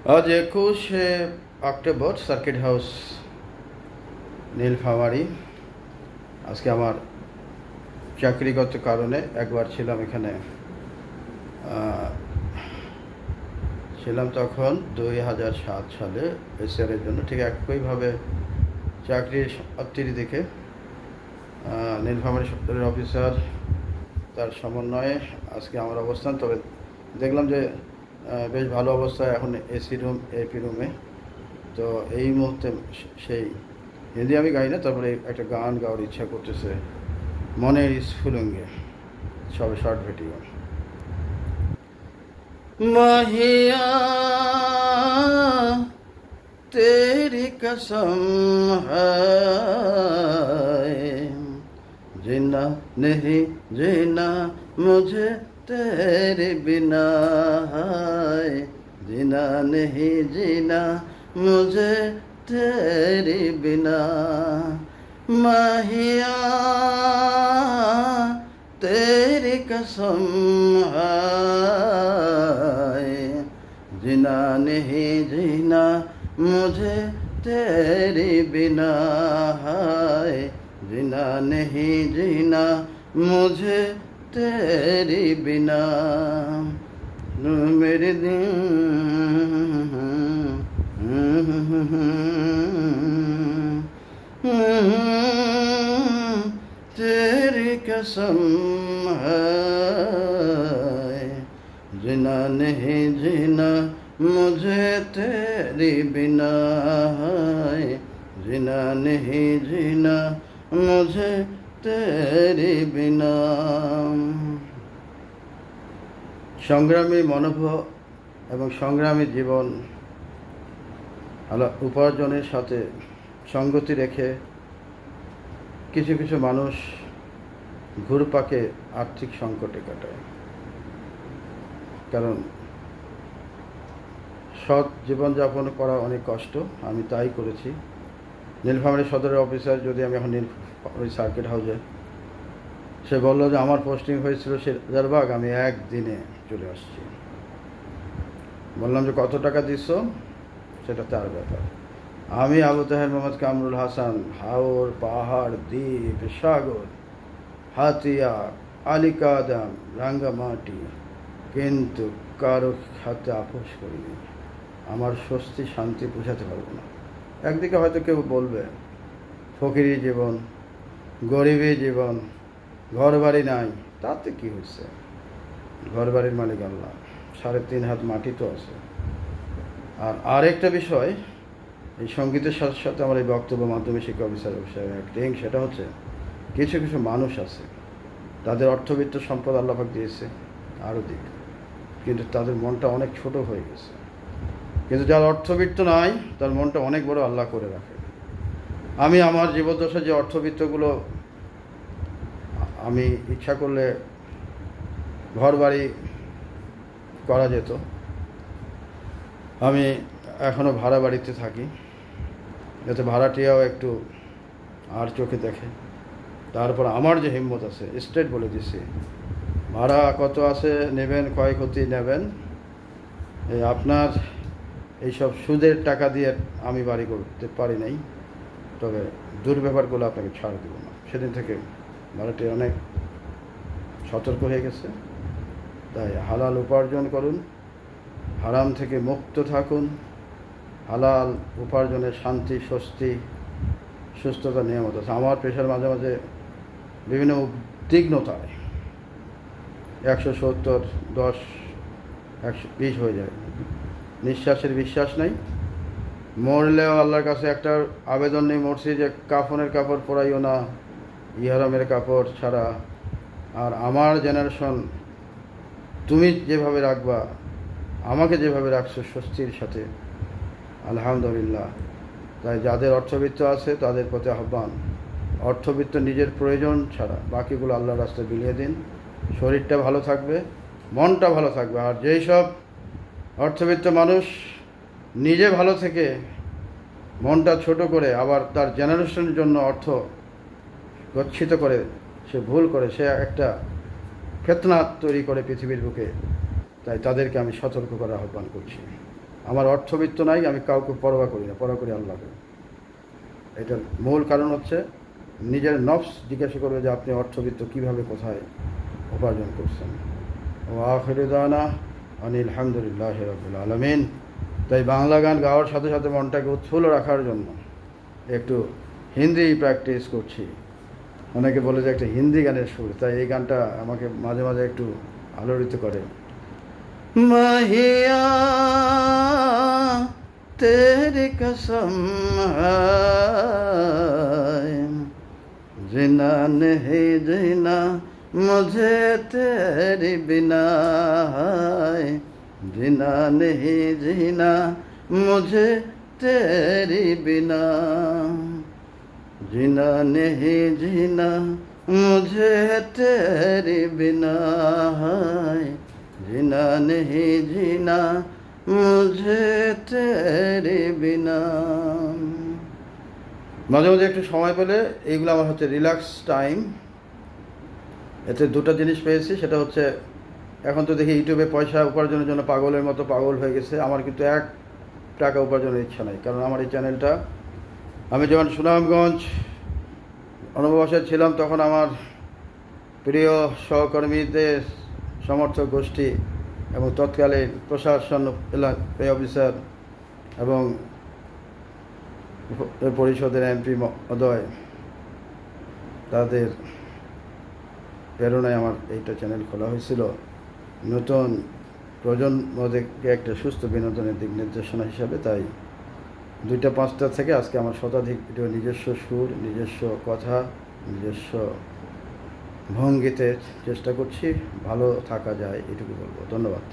আজ 21শে October, circuit house, Nilphamari. আজকে আমার চাকরিগত কারণে একবার ছিলাম এখানে, ছিলাম তখন 2007 সালে এসআরের জন্য। ঠিক একইভাবে চাকরির অত্যারি দেখে নীলফামারী সদরের অফিসার তার সমন্বয়ে আজকে আমার অবস্থান। তবে দেখলাম যে বেশ ভালো অবস্থায় এখন এসি রুম, এপি রুমে। তো এই মুহূর্তে সেই হিন্দি আমি গাই না, তারপরে একটা গান গাওয়ার ইচ্ছা করতেছে মনের স্ফুলিঙ্গে, সবে শর্ট ভিডিও। মাহিয়া তেরি কসম হ্যায়, जीना नहीं जीना मुझे तेरे बिना, जीना नहीं जीना मुझे तेरे बिना। माहिया तेरी कसम है, जीना नहीं जीना मुझे तेरे बिना, जीना नहीं जीना मुझे तेरे बिना। मेरे दिल तेरी कसम है, जीना नहीं जीना मुझे तेरे बिना, जीना नहीं जीना मुझे तेरे बिना। সংগ্রামী মনোভাব এবং সংগ্রামী জীবন উপার্জনের সাথে সঙ্গতি রেখে কিছু কিছু মানুষ ঘুরপাকে আর্থিক সংকটে কাটায়। কারণ সৎ জীবনযাপন করা অনেক কষ্ট, আমি তাই করেছি। নীলফামারী সদরের অফিসার, যদি আমি এখন নীলফামারী সার্কিট হাউসে, সে বললো যে আমার পোস্টিং হয়েছিল শেরবাগ, আমি একদিনে চলে আসছি। বললাম যে কত টাকা দিচ্ছ, সেটা তার ব্যাপার। আমি আবু তাহের মোহাম্মদ কামরুল হাসান, হাওর, পাহাড়, দ্বীপ, সাগর, হাতিয়া, আলিকাদাম, রাঙ্গামাটি, কিন্তু কারো হাতে আপোষ করিনি। আমার স্বস্তি শান্তি বোঝাতে পারবো না। একদিকে হয়তো কেউ বলবে ফকিরি জীবন, গরিবী জীবন, ঘর বাড়ি নাই, তাতে কি হয়েছে? ঘর বাড়ির মালিক আল্লাহ, 3.5 হাত মাটি তো আছে। আর আরেকটা বিষয়, এই সঙ্গীতের সাথে সাথে আমার এই বক্তব্য মাধ্যমিক শিক্ষা অফিসার অ্যাক্টিং, সেটা হচ্ছে কিছু কিছু মানুষ আছে, তাদের অর্থবিত্ত সম্পদ আল্লাহ দিয়েছে, আরও দিক, কিন্তু তাদের মনটা অনেক ছোট হয়ে গেছে। কিন্তু যার অর্থবিত্ত নাই, তার মনটা অনেক বড় আল্লাহ করে রাখে। আমি আমার জীবদ্দশা যে অর্থবিত্তগুলো আমি ইচ্ছা করলে ঘর বাড়ি করা যেত, আমি এখনও ভাড়া বাড়িতে থাকি, যাতে ভাড়াটিয়াও একটু আর চোখে দেখে। তারপর আমার যে হিম্মত আছে, স্টেট বলে দিছি, ভাড়া কত আছে নেবেন, ক্ষয়ক্ষতি নেবেন, এই আপনার এইসব সুদের টাকা দিয়ে আমি বাড়ি করতে পারি নাই, তবে দুর্ব্যবহারগুলো আপনাকে ছাড় দেবো না। সেদিন থেকে ভাড়াটি অনেক সতর্ক হয়ে গেছে। তাই হালাল উপার্জন করুন, হারাম থেকে মুক্ত থাকুন। হালাল উপার্জনের শান্তি, স্বস্তি, সুস্থতা নিয়ামত আছে। আমার পেশার মাঝে মাঝে বিভিন্ন উদ্বিগ্নতায় 170, 10, 120 হয়ে যায়। নিঃশ্বাসের বিশ্বাস নেই, মরলেও আল্লাহর কাছে একটা আবেদন নেই, মরছি যে কাফনের কাপড় পরাইও না, ইহরামের কাপড় ছাড়া। আর আমার জেনারেশন তুমি যেভাবে রাখবা, আমাকে যেভাবে রাখছো স্বস্তির সাথে, আলহামদুলিল্লাহ। তাই যাদের অর্থবিত্ত আছে তাদের প্রতি আহ্বান, অর্থবিত্ত নিজের প্রয়োজন ছাড়া বাকিগুলো আল্লাহর রাস্তায় বিলিয়ে দিন। শরীরটা ভালো থাকবে, মনটা ভালো থাকবে। আর যেই সব অর্থবিত্ত মানুষ নিজে ভালো থেকে মনটা ছোট করে আবার তার জেনারেশনের জন্য অর্থ গচ্ছিত করে, সে ভুল করে, সে একটা ফিতনা তৈরি করে পৃথিবীর বুকে। তাই তাদেরকে আমি সতর্ক করার আহ্বান করছি। আমার অর্থবিত্ত নাই, আমি কাউকে পরোয়া করি না, পরোয়া করি আল্লাহকে। এটার মূল কারণ হচ্ছে নিজের নফস জিজ্ঞাসা করবে যে আপনি অর্থবিত্ত কীভাবে কোথায় উপার্জন করছেন। ও আখিরু দাওয়ানা আনিল হামদুলিল্লাহি রাব্বিল আলামিন। তাই বাংলা গান গাওয়ার সাথে সাথে মনটাকে উৎফুল্ল রাখার জন্য একটু হিন্দি প্র্যাকটিস করছি। অনেকে বলে যে একটা হিন্দি গানের সুর, তাই এই গানটা আমাকে মাঝে মাঝে একটু আলোড়িত করে। মাহিয়া তেরি কসম হায় জিনা নেহি জিনা মুঝে তেরি বিনা হায় জিনা নেহি জিনা মুঝে तेरी बिना जीना नहीं जीना मुझे तेरी बिना है जीना नहीं जीना मुझे तेरी बिना। মাঝে মাঝে একটু সময় পেলে এইগুলো আমার হচ্ছে রিল্যাক্স টাইম। এতে দুটো জিনিস পেয়েছি, সেটা হচ্ছে এখন তো দেখি ইউটিউবে পয়সা উপার্জনের জন্য পাগলের মতো পাগল হয়ে গেছে। আমার কিন্তু এক টাকা উপার্জনের ইচ্ছা নাই, কারণ আমার এই চ্যানেলটা, আমি যখন সুনামগঞ্জ অনবসরে ছিলাম তখন আমার প্রিয় সহকর্মীদের সমর্থক গোষ্ঠী এবং তৎকালীন প্রশাসন অফিসার এবং পরিষদের এমপি মহোদয়, তাদের প্রেরণায় আমার এইটা চ্যানেল খোলা হয়েছিল নতুন প্রজন্মদেরকে একটা সুস্থ বিনোদনের দিক নির্দেশনা হিসাবে। তাই 2টা 5টা থেকে আজকে আমার শতাধিক ভিডিও নিজস্ব সুর, নিজস্ব কথা, নিজস্ব ভঙ্গিতে চেষ্টা করছি ভালো থাকা যায়, এটুকু বলবো। ধন্যবাদ।